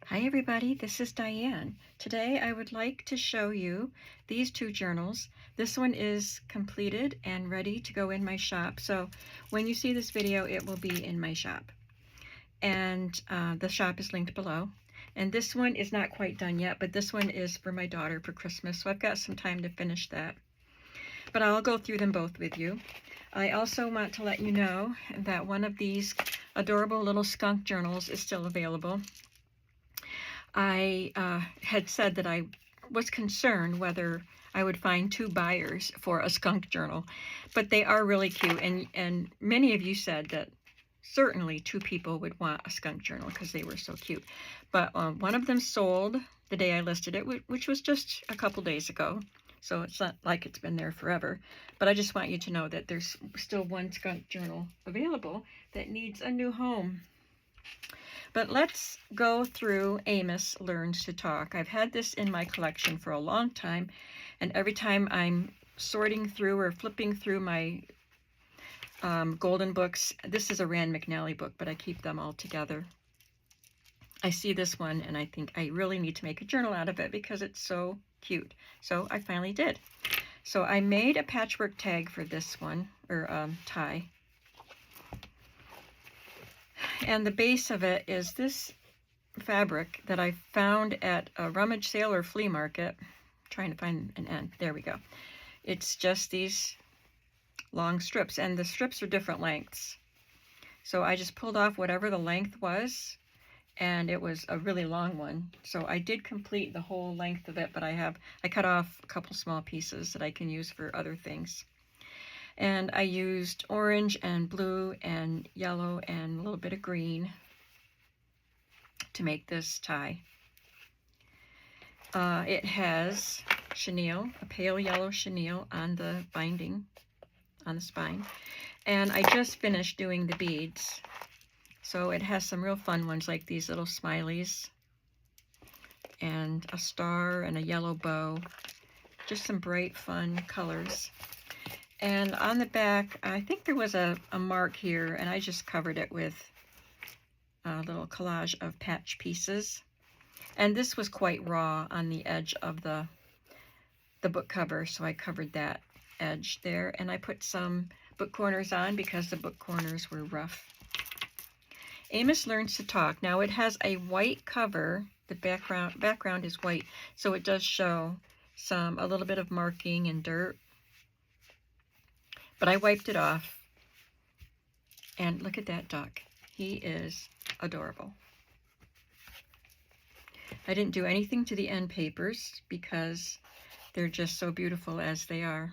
Hi everybody, this is Diane. Today I would like to show you these two journals. This one is completed and ready to go in my shop. So when you see this video, it will be in my shop. And the shop is linked below. And this one is not quite done yet, but this one is for my daughter for Christmas. So I've got some time to finish that. But I'll go through them both with you. I also want to let you know that one of these adorable little skunk journals is still available. I had said that I was concerned whether I would find two buyers for a skunk journal, but they are really cute, and many of you said that certainly two people would want a skunk journal because they were so cute. But one of them sold the day I listed it, which was just a couple days ago, so it's not like it's been there forever. But I just want you to know that there's still one skunk journal available that needs a new home. But let's go through Amos Learns to Talk. I've had this in my collection for a long time, and every time I'm sorting through or flipping through my golden books, this is a Rand McNally book, but I keep them all together. I see this one, and I think I really need to make a journal out of it because it's so cute. So I finally did. So I made a patchwork tag for this one, or tie. And the base of it is this fabric that I found at a rummage sale or flea market. I'm trying to find an end. There we go. It's just these long strips, and the strips are different lengths. So I just pulled off whatever the length was, and it was a really long one. So I did complete the whole length of it, but I cut off a couple small pieces that I can use for other things. And I used orange and blue and yellow and a little bit of green to make this tie. It has chenille, a pale yellow chenille on the binding, on the spine. And I just finished doing the beads. So it has some real fun ones like these little smileys and a star and a yellow bow. Just some bright, fun colors. And on the back, I think there was a mark here, and I just covered it with a little collage of patch pieces. And this was quite raw on the edge of the book cover, so I covered that edge there. And I put some book corners on because the book corners were rough. Amos Learns to Talk. Now it has a white cover. The background is white, so it does show a little bit of marking and dirt. But I wiped it off, and look at that duck. He is adorable. I didn't do anything to the end papers because they're just so beautiful as they are.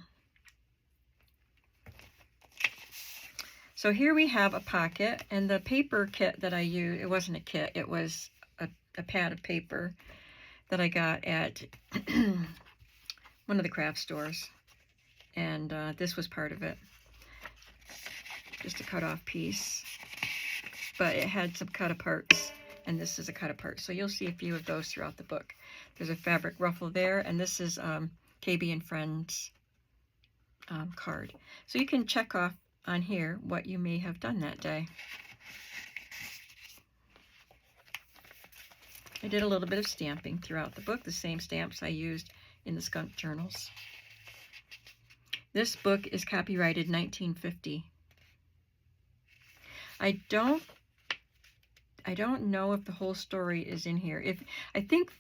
So here we have a pocket, and the paper kit that I used, it wasn't a kit, it was a pad of paper that I got at one of the craft stores. And this was part of it, just a cut off piece, but it had some cut aparts, and this is a cut apart, so you'll see a few of those throughout the book. There's a fabric ruffle there, and this is KB and Friends card, so you can check off on here what you may have done that day. I did a little bit of stamping throughout the book, the same stamps I used in the skunk journals. This book is copyrighted 1950. I don't know if the whole story is in here. I think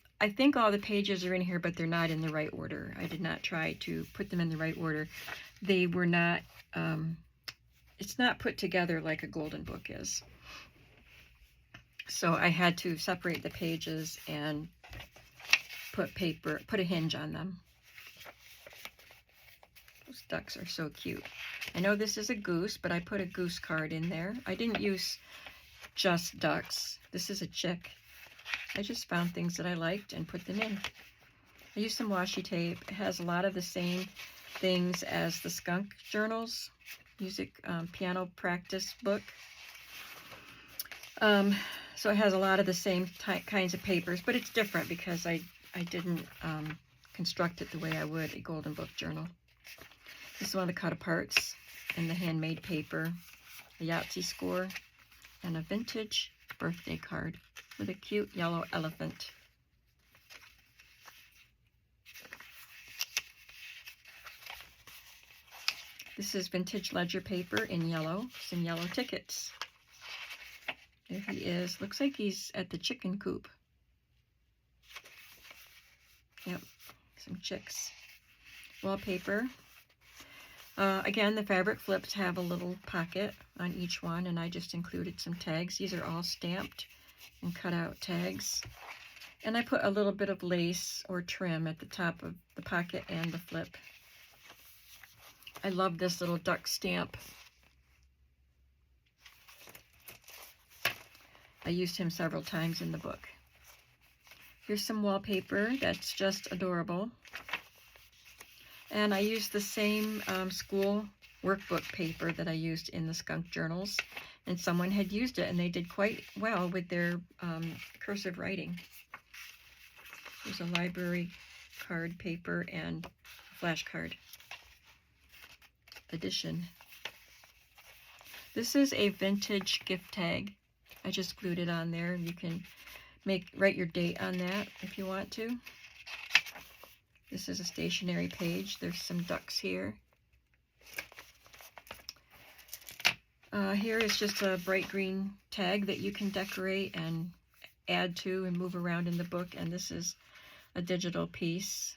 all the pages are in here, but they're not in the right order. I did not try to put them in the right order. They were not, it's not put together like a golden book is. So I had to separate the pages and put a hinge on them. Those ducks are so cute. I know this is a goose, but I put a goose card in there. I didn't use just ducks. This is a chick. I just found things that I liked and put them in. I used some washi tape. It has a lot of the same things as the skunk journals, music piano practice book. So it has a lot of the same kinds of papers, but it's different because I didn't construct it the way I would a golden book journal. This is one of the cut aparts and the handmade paper, a Yahtzee score, and a vintage birthday card. with a cute yellow elephant. This is vintage ledger paper in yellow, some yellow tickets. There he is. Looks like he's at the chicken coop. Yep, some chicks. Wallpaper. Again, the fabric flips have a little pocket on each one, and I just included some tags. These are all stamped and cut out tags. And I put a little bit of lace or trim at the top of the pocket and the flip. I love this little duck stamp. I used him several times in the book. Here's some wallpaper that's just adorable. And I used the same school workbook paper that I used in the skunk journals. And someone had used it, and they did quite well with their cursive writing. There's a library card paper and flashcard edition. This is a vintage gift tag. I just glued it on there. You can write your date on that if you want to. This is a stationery page. There's some ducks here. Here is just a bright green tag that you can decorate and add to and move around in the book. And this is a digital piece.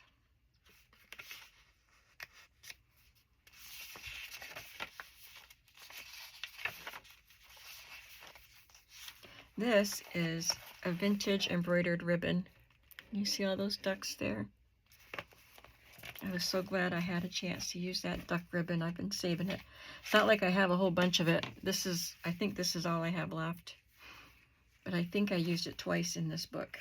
This is a vintage embroidered ribbon. You see all those ducks there? I was so glad I had a chance to use that duck ribbon. I've been saving it. It's not like I have a whole bunch of it. I think this is all I have left. But I think I used it twice in this book.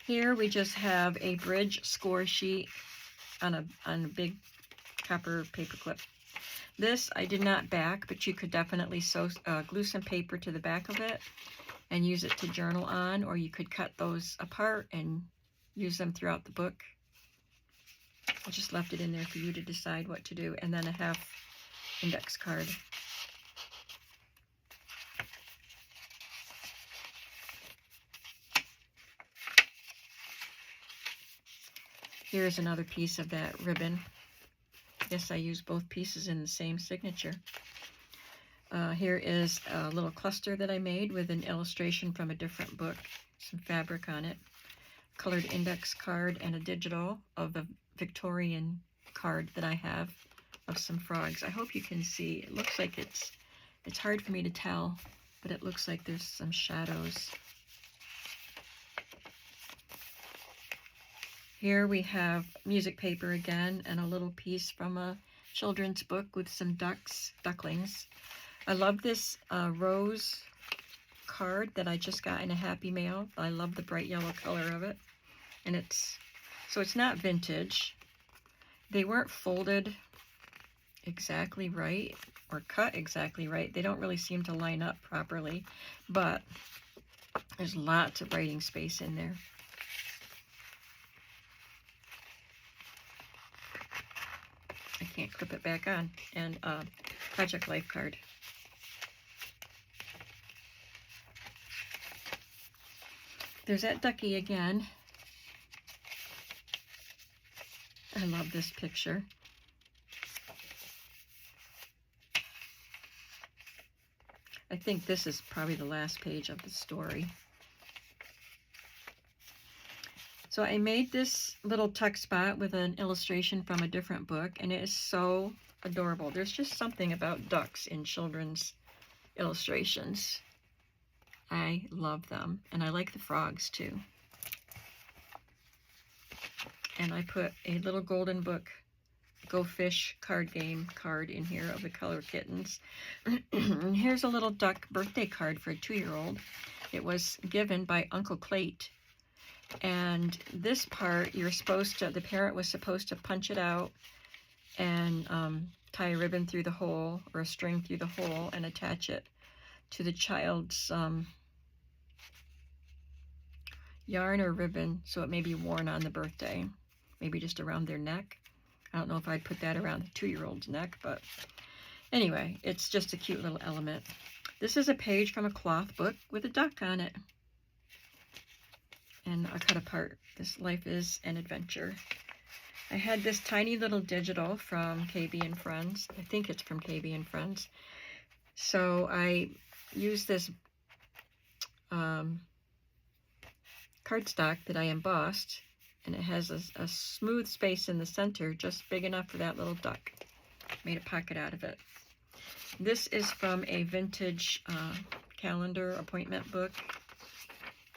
Here we just have a bridge score sheet on a big copper paper clip. This I did not back, but you could definitely glue some paper to the back of it and use it to journal on, or you could cut those apart and use them throughout the book. I just left it in there for you to decide what to do. And then a half index card. Here's another piece of that ribbon. Yes, I used both pieces in the same signature. Here is a little cluster that I made with an illustration from a different book, some fabric on it, colored index card, and a digital of a Victorian card that I have of some frogs. I hope you can see. It looks like it's hard for me to tell, but it looks like there's some shadows. Here we have music paper again, and a little piece from a children's book with some ducklings. I love this rose card that I just got in a Happy Mail. I love the bright yellow color of it. And it's not vintage. They weren't folded exactly right or cut exactly right. They don't really seem to line up properly, but there's lots of writing space in there. I can't clip it back on. And Project Life card. There's that ducky again. I love this picture. I think this is probably the last page of the story. So I made this little tuck spot with an illustration from a different book, and it is so adorable. There's just something about ducks in children's illustrations. I love them, and I like the frogs too. And I put a little golden book, Go Fish card game card in here of the color kittens. Here's a little duck birthday card for a 2-year-old. It was given by Uncle Clayt. And this part, the parent was supposed to punch it out and tie a ribbon through the hole or a string through the hole and attach it to the child's yarn or ribbon so it may be worn on the birthday, maybe just around their neck. I don't know if I'd put that around the 2-year-old's neck, but anyway, it's just a cute little element. This is a page from a cloth book with a duck on it. And I cut apart. This Life is an Adventure. I had this tiny little digital from KB and Friends. I think it's from KB and Friends. So I used this cardstock that I embossed, and it has a smooth space in the center, just big enough for that little duck. Made a pocket out of it. This is from a vintage calendar appointment book.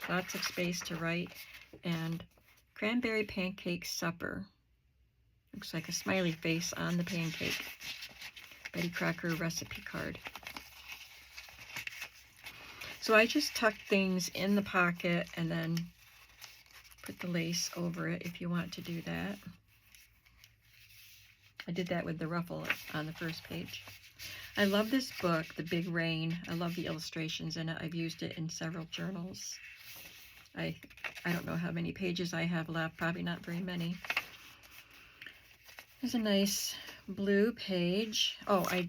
Lots of space to write. And Cranberry Pancake Supper. Looks like a smiley face on the pancake. Betty Crocker recipe card. So I just tuck things in the pocket and then put the lace over it if you want to do that. I did that with the ruffle on the first page. I love this book, The Big Rain. I love the illustrations in it. I've used it in several journals. I don't know how many pages I have left, probably not very many. There's a nice blue page. Oh, I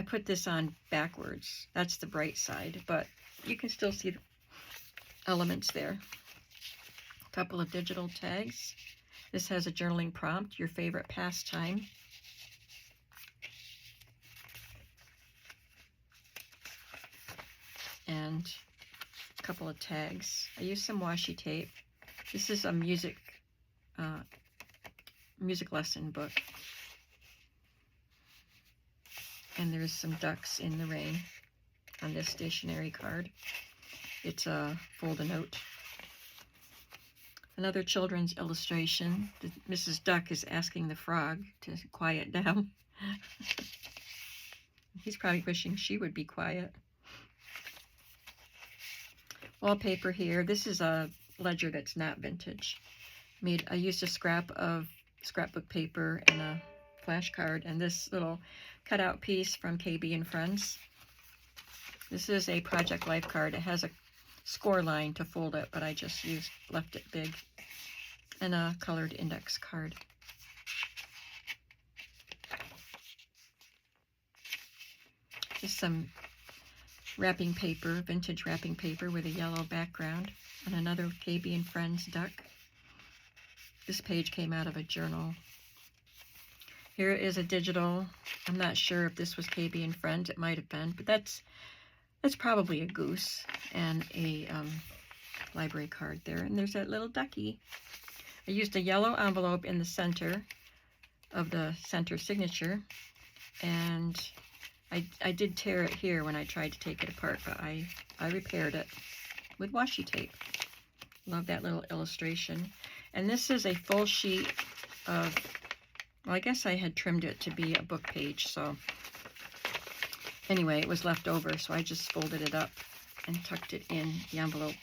put this on backwards. That's the bright side, but you can still see the elements there. A couple of digital tags. This has a journaling prompt, your favorite pastime. And a couple of tags. I used some washi tape. This is a music lesson book. And there's some ducks in the rain on this stationery card. It's a fold-a-note. Another children's illustration. Mrs. Duck is asking the frog to quiet down. He's probably wishing she would be quiet. Wallpaper here. This is a ledger that's not vintage. I used a scrap of scrapbook paper and a flashcard and this little cutout piece from KB and Friends. This is a Project Life card. It has a score line to fold it, but I just left it big. And a colored index card. Just some wrapping paper, vintage wrapping paper with a yellow background, and another KB and Friends duck. This page came out of a journal. Here is a digital. I'm not sure if this was KB and Friends. It might have been, but that's probably a goose and a library card there. And there's that little ducky. I used a yellow envelope in the center of the center signature, and I did tear it here when I tried to take it apart, but I repaired it with washi tape. Love that little illustration. And this is a full sheet of, well, I guess I had trimmed it to be a book page, so anyway, it was left over, so I just folded it up and tucked it in the envelope.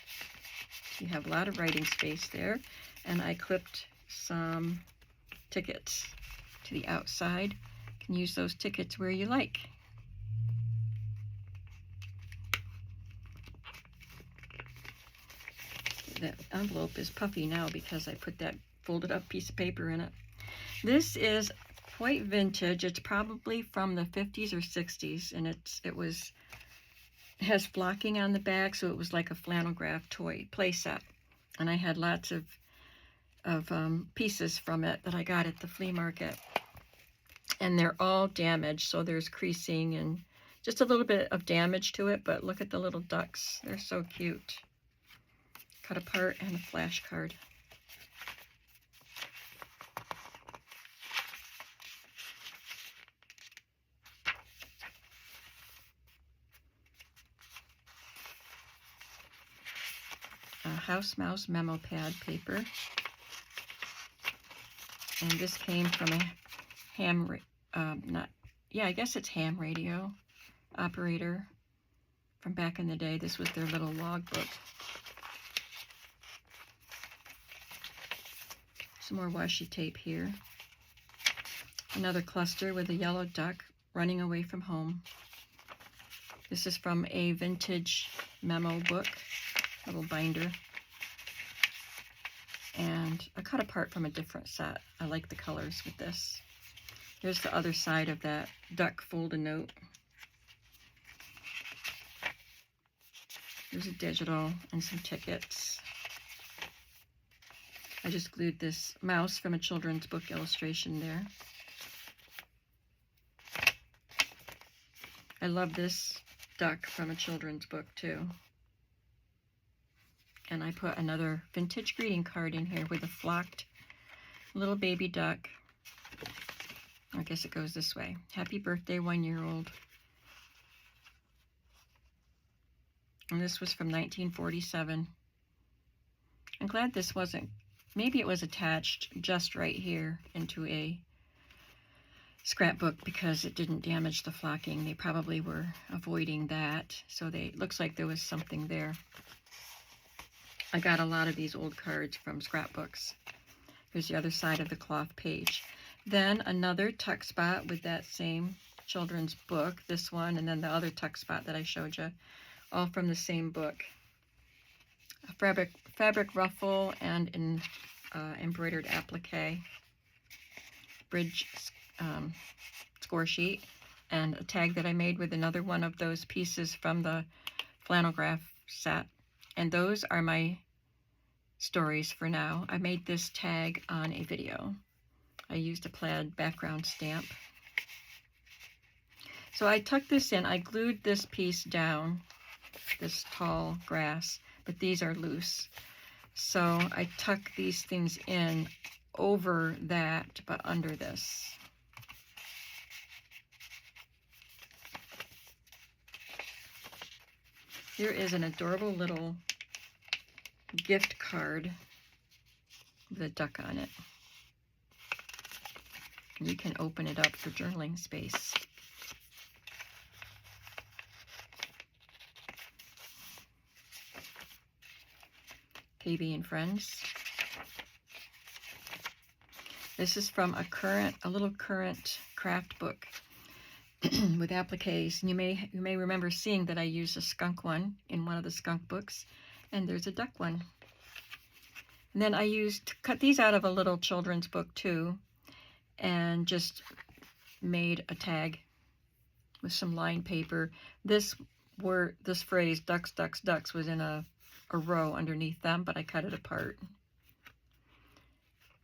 You have a lot of writing space there, and I clipped some tickets to the outside. You can use those tickets where you like. The envelope is puffy now because I put that folded up piece of paper in it. This is quite vintage. It's probably from the 50s or 60s, and it has flocking on the back, so it was like a flannel graph toy play set. And I had lots of pieces from it that I got at the flea market. And they're all damaged, so there's creasing and just a little bit of damage to it, but look at the little ducks. They're so cute. Cut apart and a flash card. House Mouse memo pad paper. And this came from a I guess it's ham radio operator from back in the day. This was their little logbook. Some more washi tape here. Another cluster with a yellow duck running away from home. This is from a vintage memo book, little binder. And I cut apart from a different set. I like the colors with this. Here's the other side of that duck fold-a-note. There's a digital and some tickets. I just glued this mouse from a children's book illustration there. I love this duck from a children's book too. And I put another vintage greeting card in here with a flocked little baby duck. I guess it goes this way. Happy birthday, 1-year-old. And this was from 1947. I'm glad this wasn't, maybe it was attached just right here into a scrapbook because it didn't damage the flocking. They probably were avoiding that. So it looks like there was something there. I got a lot of these old cards from scrapbooks. Here's the other side of the cloth page. Then another tuck spot with that same children's book, this one, and then the other tuck spot that I showed you, all from the same book. A fabric ruffle and an embroidered applique, bridge score sheet, and a tag that I made with another one of those pieces from the flannel graph set. And those are my stories for now. I made this tag on a video. I used a plaid background stamp. So I tucked this in. I glued this piece down, this tall grass, but these are loose. So I tuck these things in over that, but under this. Here is an adorable little gift card with a duck on it. You can open it up for journaling space. KB and Friends. This is from a little current craft book with appliques. And you may remember seeing that I used a skunk one in one of the skunk books, and there's a duck one. And then I cut these out of a little children's book too, and just made a tag with some lined paper. This phrase, ducks, ducks, ducks, was in a row underneath them, but I cut it apart.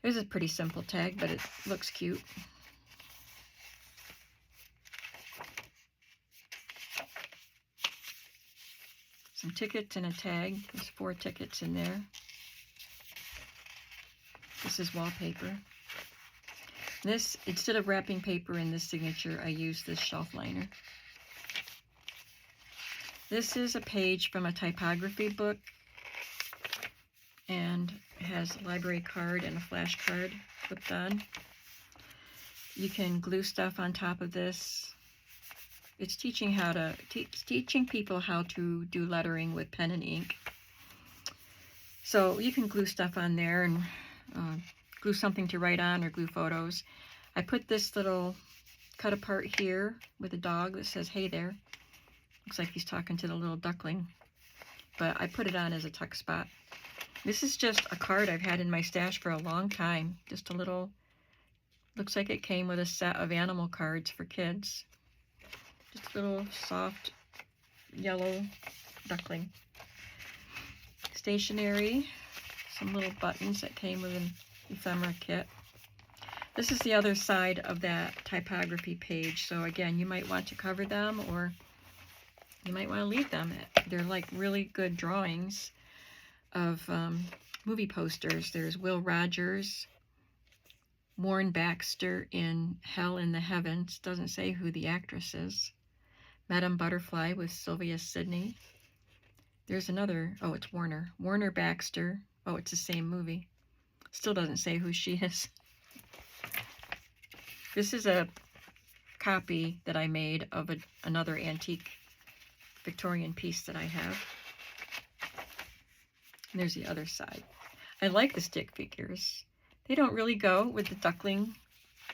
This is a pretty simple tag, but it looks cute. Some tickets and a tag. There's 4 tickets in there. This is wallpaper. This, instead of wrapping paper in this signature, I use this shelf liner. This is a page from a typography book, and it has a library card and a flash card clipped on. You can glue stuff on top of this. It's teaching people how to do lettering with pen and ink. So you can glue stuff on there and glue something to write on or glue photos. I put this little cut apart here with a dog that says, "Hey there." Looks like he's talking to the little duckling. But I put it on as a tuck spot. This is just a card I've had in my stash for a long time. Just a little, looks like it came with a set of animal cards for kids. Just a little soft yellow duckling. Stationery, some little buttons that came with an ephemera kit. This is the other side of that typography page. So again, you might want to cover them, or you might want to leave them. They're like really good drawings of movie posters. There's Will Rogers, Warren Baxter in Hell in the Heavens. Doesn't say who the actress is. Madame Butterfly with Sylvia Sidney. There's another, oh, it's Warner Baxter. Oh, it's the same movie. Still doesn't say who she is. This is a copy that I made of another antique Victorian piece that I have. And there's the other side. I like the stick figures. They don't really go with the duckling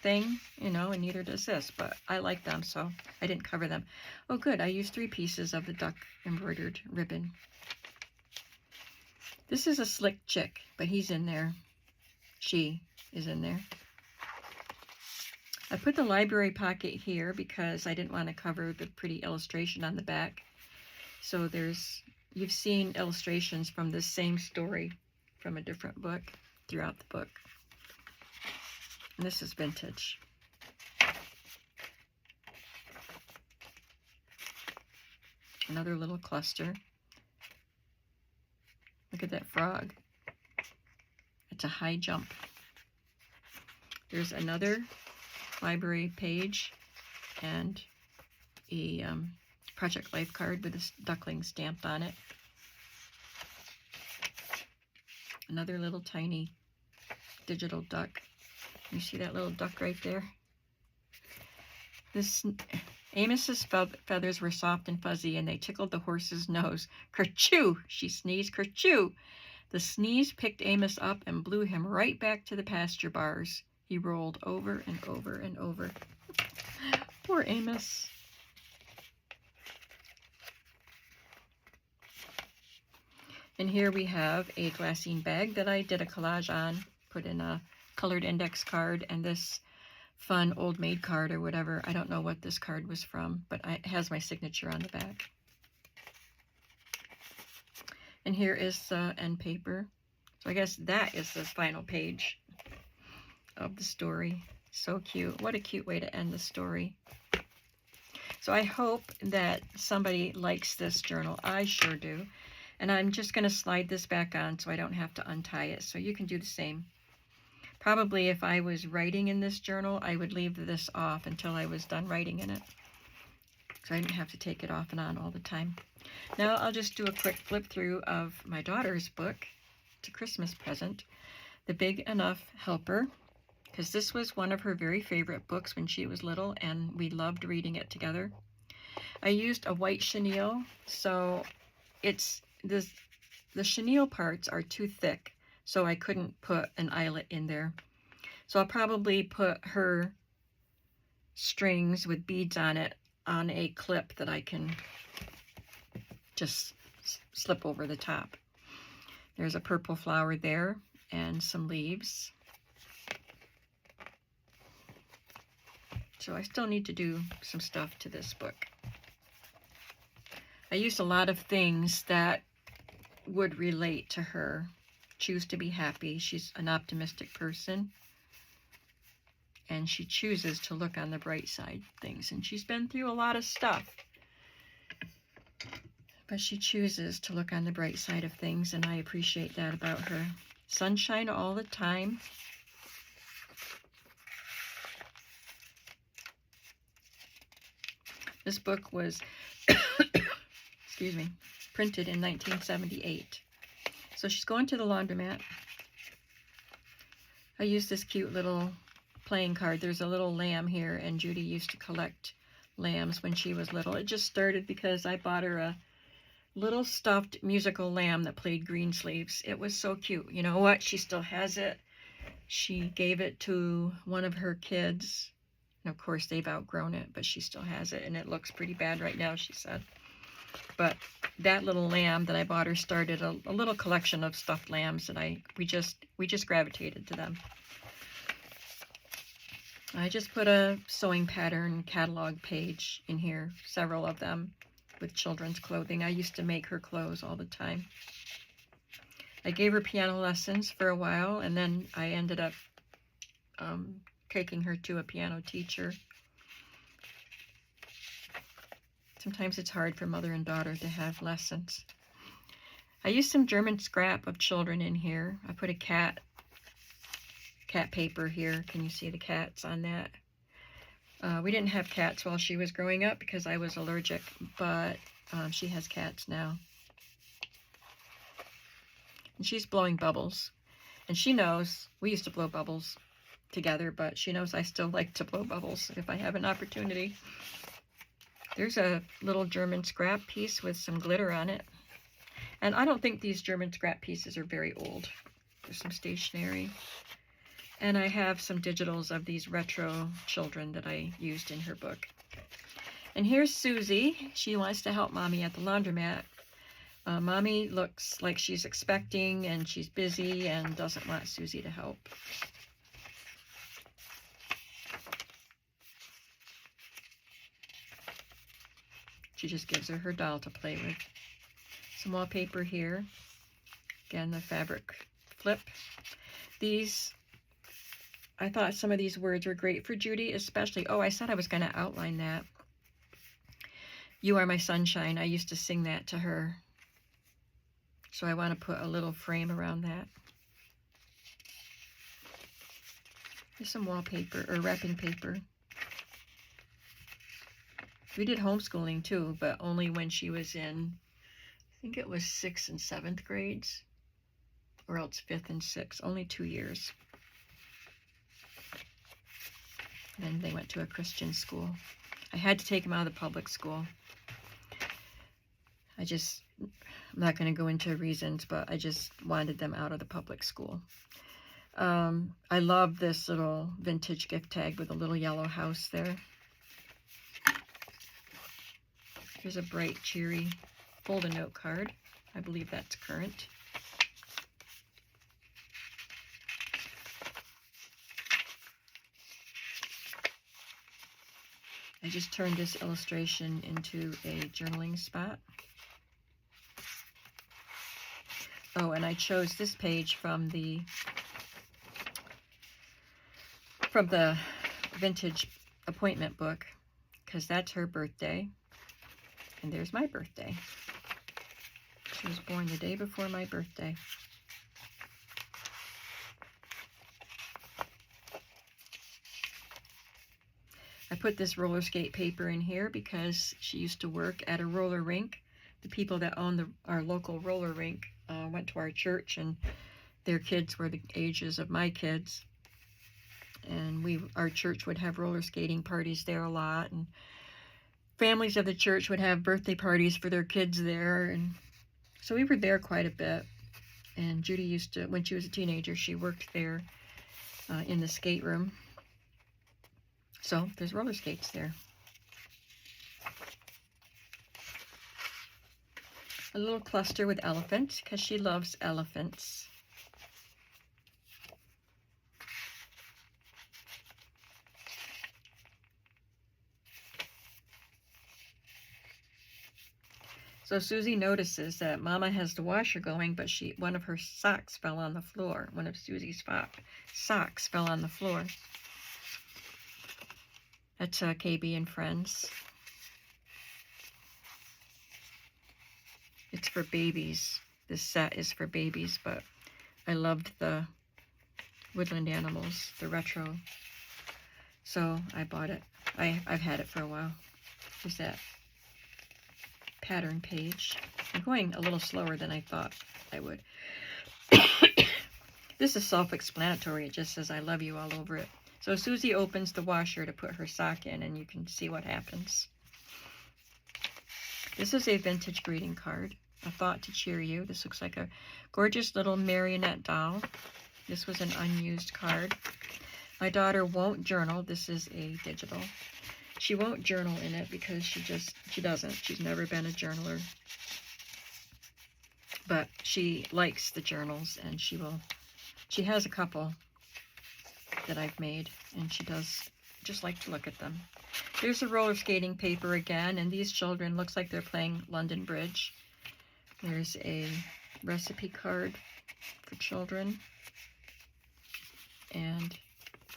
thing, you know, and neither does this, but I like them, so I didn't cover them. Oh, good. I used 3 pieces of the duck embroidered ribbon. This is a slick chick, but he's in there. She is in there. I put the library pocket here because I didn't want to cover the pretty illustration on the back. So there's you've seen illustrations from the same story from a different book throughout the book. And this is vintage. Another little cluster. Look at that frog. It's a high jump. There's another library page and a Project Life card with a duckling stamped on it. Another little tiny digital duck. You see that little duck right there? Amos's feathers were soft and fuzzy, and they tickled the horse's nose. Kerchoo! She sneezed. Kerchoo! The sneeze picked Amos up and blew him right back to the pasture bars. He rolled over and over and over. Poor Amos. And here we have a glassine bag that I did a collage on, put in a colored index card, and this fun old maid card or whatever. I don't know what this card was from, but it has my signature on the back. And here is the end paper. So I guess that is the final page of the story. So cute. What a cute way to end the story. So I hope that somebody likes this journal. I sure do. And I'm just going to slide this back on so I don't have to untie it. So you can do the same. Probably if I was writing in this journal, I would leave this off until I was done writing in it. So I didn't have to take it off and on all the time. Now I'll just do a quick flip through of my daughter's book. It's a Christmas present. The Big Enough Helper. Because this was one of her very favorite books when she was little, and we loved reading it together. I used a white chenille, so it's the chenille parts are too thick, so I couldn't put an eyelet in there. So I'll probably put her strings with beads on it on a clip that I can just slip over the top. There's a purple flower there and some leaves. So I still need to do some stuff to this book. I used a lot of things that would relate to her. Choose to be happy. She's an optimistic person. And she chooses to look on the bright side of things. And she's been through a lot of stuff. But she chooses to look on the bright side of things, and I appreciate that about her. Sunshine all the time. This book was, excuse me, printed in 1978. So she's going to the laundromat. I used this cute little playing card. There's a little lamb here, and Judy used to collect lambs when she was little. It just started because I bought her a little stuffed musical lamb that played Greensleeves. It was so cute. You know what? She still has it. She gave it to one of her kids. And of course, they've outgrown it, but she still has it, and it looks pretty bad right now, she said. But that little lamb that I bought her started a little collection of stuffed lambs, and we just gravitated to them. I just put a sewing pattern catalog page in here, several of them with children's clothing. I used to make her clothes all the time. I gave her piano lessons for a while, and then I ended up taking her to a piano teacher. Sometimes it's hard for mother and daughter to have lessons. I used some German scrap of children in here. I put a cat paper here. Can you see the cats on that? We didn't have cats while she was growing up because I was allergic, but she has cats now. And she's blowing bubbles. And she knows we used to blow bubbles together, but she knows I still like to blow bubbles if I have an opportunity. There's a little German scrap piece with some glitter on it. And I don't think these German scrap pieces are very old. There's some stationery. And I have some digitals of these retro children that I used in her book. And here's Susie. She wants to help Mommy at the laundromat. Mommy looks like she's expecting, and she's busy and doesn't want Susie to help. She just gives her doll to play with. Some wallpaper here. Again, the fabric flip. These, I thought some of these words were great for Judy, especially, oh, I said I was going to outline that. You are my sunshine. I used to sing that to her. So I want to put a little frame around that. Here's some wallpaper or wrapping paper. We did homeschooling too, but only when she was in, I think it was 6th and 7th grades, or else 5th and 6th, only 2 years. And they went to a Christian school. I had to take them out of the public school. I'm not going to go into reasons, but I just wanted them out of the public school. I love this little vintage gift tag with a little yellow house there. Here's a bright, cheery fold-a-note card. I believe that's current. I just turned this illustration into a journaling spot. Oh, and I chose this page from the vintage appointment book because that's her birthday. And there's my birthday. She was born the day before my birthday. I put this roller skate paper in here because she used to work at a roller rink. The people that own our local roller rink went to our church, and their kids were the ages of my kids. And our church would have roller skating parties there a lot, and families of the church would have birthday parties for their kids there, and so we were there quite a bit. And Judy used to, when she was a teenager, she worked there in the skate room. So there's roller skates there. A little cluster with elephants because she loves elephants. So Susie notices that Mama has the washer going, but one of her socks fell on the floor. One of Susie's socks fell on the floor. That's KB and Friends. It's for babies. This set is for babies, but I loved the woodland animals, the retro. So I bought it. I've had it for a while. Here's that pattern page. I'm going a little slower than I thought I would. This is self-explanatory. It just says I love you all over it. So Susie opens the washer to put her sock in, and you can see what happens. This is a vintage greeting card. A thought to cheer you. This looks like a gorgeous little marionette doll. This was an unused card. My daughter won't journal. This is a digital. She won't journal in it because she doesn't. She's never been a journaler. But she likes the journals, and she has a couple that I've made, and she does just like to look at them. There's a roller skating paper again, and these children looks like they're playing London Bridge. There's a recipe card for children, and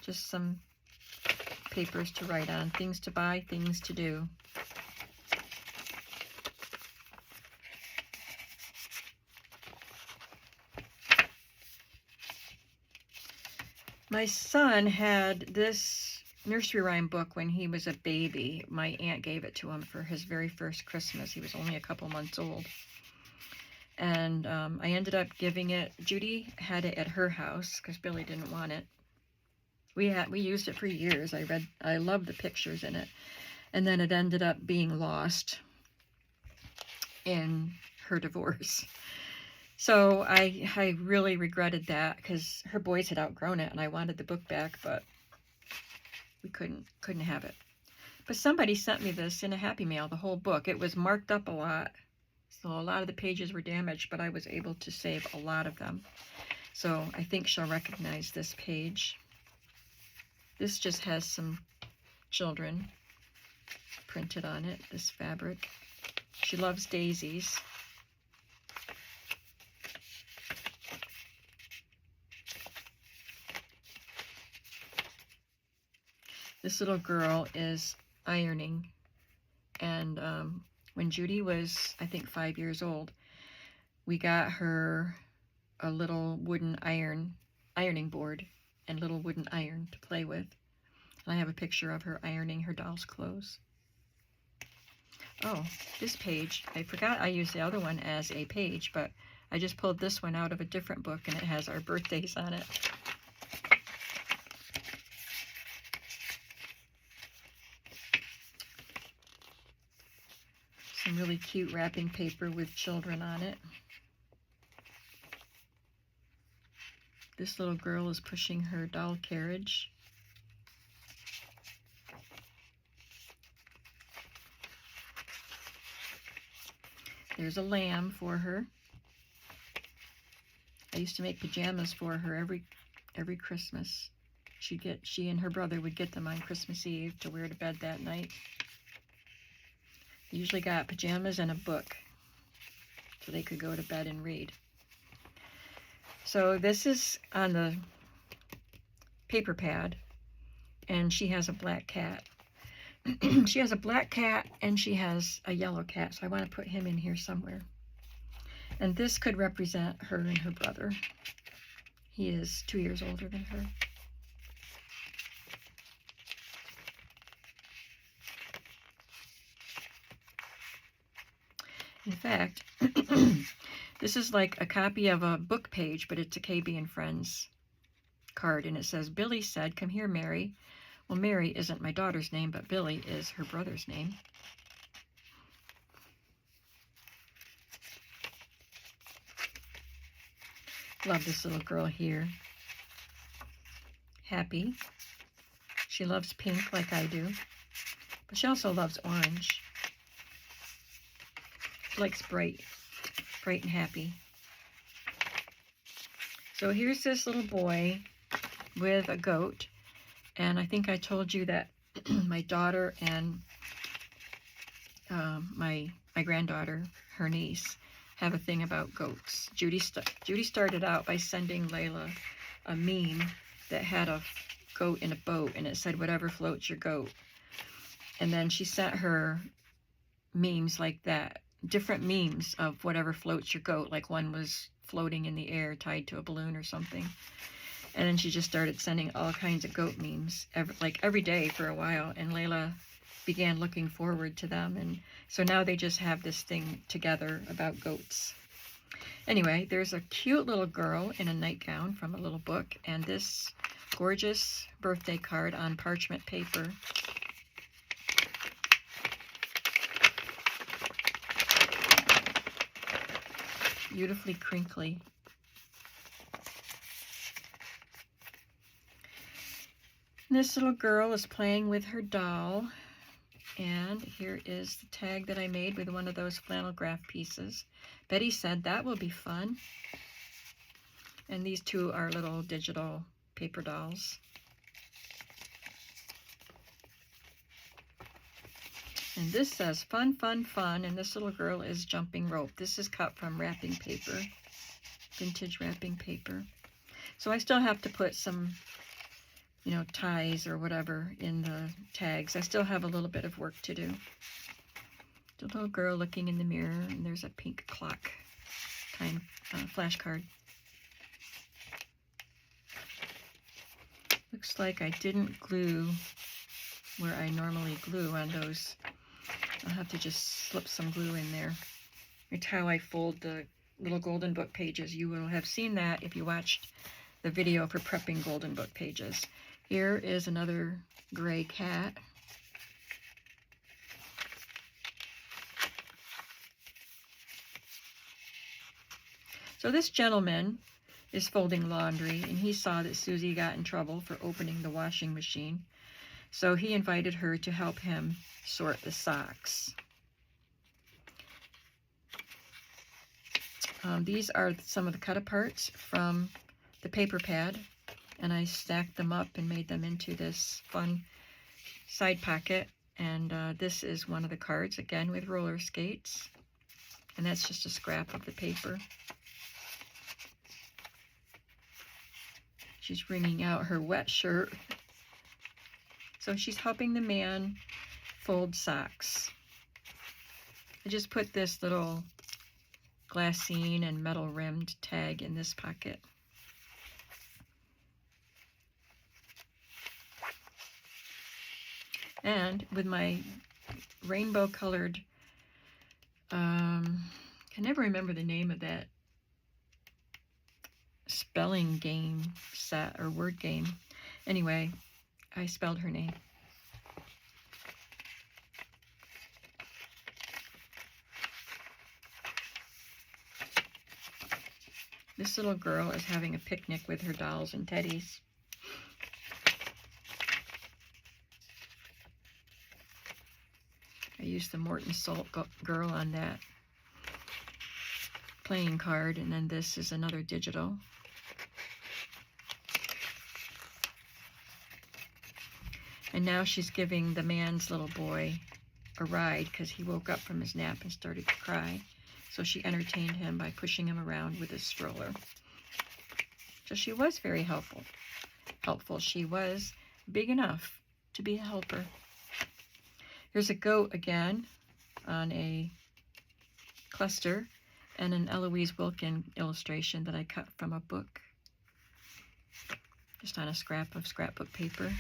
just some papers to write on, things to buy, things to do. My son had this nursery rhyme book when he was a baby. My aunt gave it to him for his very first Christmas. He was only a couple months old. And I ended up giving it, Judy had it at her house because Billy didn't want it. We used it for years. I loved the pictures in it. And then it ended up being lost in her divorce. So I really regretted that because her boys had outgrown it and I wanted the book back, but we couldn't have it. But somebody sent me this in a Happy Mail, the whole book. It was marked up a lot. So a lot of the pages were damaged, but I was able to save a lot of them. So I think she'll recognize this page. This just has some children printed on it, this fabric. She loves daisies. This little girl is ironing, and when Judy was, I think, 5 years old, we got her a little wooden ironing board and little wooden iron to play with. And I have a picture of her ironing her doll's clothes. Oh, this page, I forgot I used the other one as a page, but I just pulled this one out of a different book, and it has our birthdays on it. Some really cute wrapping paper with children on it. This little girl is pushing her doll carriage. There's a lamb for her. I used to make pajamas for her every Christmas. She and her brother would get them on Christmas Eve to wear to bed that night. They usually got pajamas and a book so they could go to bed and read. So this is on the paper pad, and she has a black cat. She has a black cat and she has a yellow cat, so I want to put him in here somewhere. And this could represent her and her brother. He is 2 years older than her. In fact, this is like a copy of a book page, but it's a KB and Friends card, and it says, Billy said, "Come here, Mary." Well, Mary isn't my daughter's name, but Billy is her brother's name. Love this little girl here. Happy. She loves pink like I do, but she also loves orange. She likes bright and happy. So here's this little boy with a goat. And I think I told you that my daughter and my granddaughter, her niece, have a thing about goats. Judy started out by sending Layla a meme that had a goat in a boat, and it said, "Whatever floats your goat." And then she sent her memes like that, different memes of whatever floats your goat, like one was floating in the air tied to a balloon or something. And then she just started sending all kinds of goat memes every day for a while, and Layla began looking forward to them. And so now they just have this thing together about goats. Anyway, there's a cute little girl in a nightgown from a little book, and this gorgeous birthday card on parchment paper. Beautifully crinkly. This little girl is playing with her doll, and here is the tag that I made with one of those flannel graph pieces. Betty said that will be fun. And these two are little digital paper dolls. And this says fun, fun, fun, and this little girl is jumping rope. This is cut from wrapping paper, vintage wrapping paper. So I still have to put some ties or whatever in the tags. I still have a little bit of work to do. The little girl looking in the mirror, and there's a pink clock time flashcard. Looks like I didn't glue where I normally glue on those. I'll have to just slip some glue in there. It's how I fold the little golden book pages. You will have seen that if you watched the video for prepping golden book pages. Here is another gray cat. So this gentleman is folding laundry, and he saw that Susie got in trouble for opening the washing machine. So he invited her to help him sort the socks. These are some of the cut-aparts from the paper pad, and I stacked them up and made them into this fun side pocket. And this is one of the cards, again with roller skates. And that's just a scrap of the paper. She's wringing out her wet shirt. So she's helping the man fold socks. I just put this little glassine and metal rimmed tag in this pocket. And with my rainbow colored, I can never remember the name of that spelling game set or word game. Anyway, I spelled her name. This little girl is having a picnic with her dolls and teddies. I used the Morton Salt girl on that playing card, and then this is another digital. And now she's giving the man's little boy a ride because he woke up from his nap and started to cry. So she entertained him by pushing him around with his stroller. So she was very helpful. She was big enough to be a helper. Here's a goat again on a cluster, and an Eloise Wilkin illustration that I cut from a book, just on a scrap of scrapbook paper.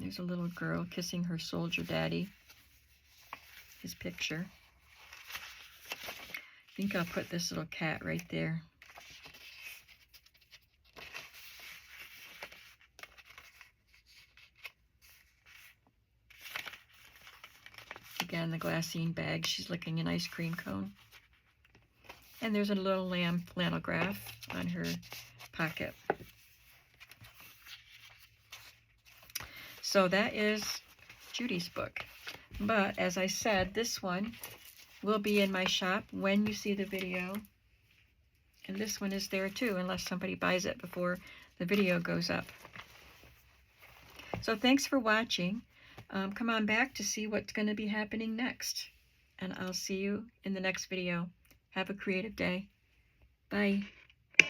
There's a little girl kissing her soldier daddy, his picture. I think I'll put this little cat right there. Again, the glassine bag, she's licking an ice cream cone. And there's a little lamb flannel graph on her pocket. So that is Judy's book. But as I said, this one will be in my shop when you see the video. And this one is there too, unless somebody buys it before the video goes up. So thanks for watching. Come on back to see what's going to be happening next. And I'll see you in the next video. Have a creative day. Bye.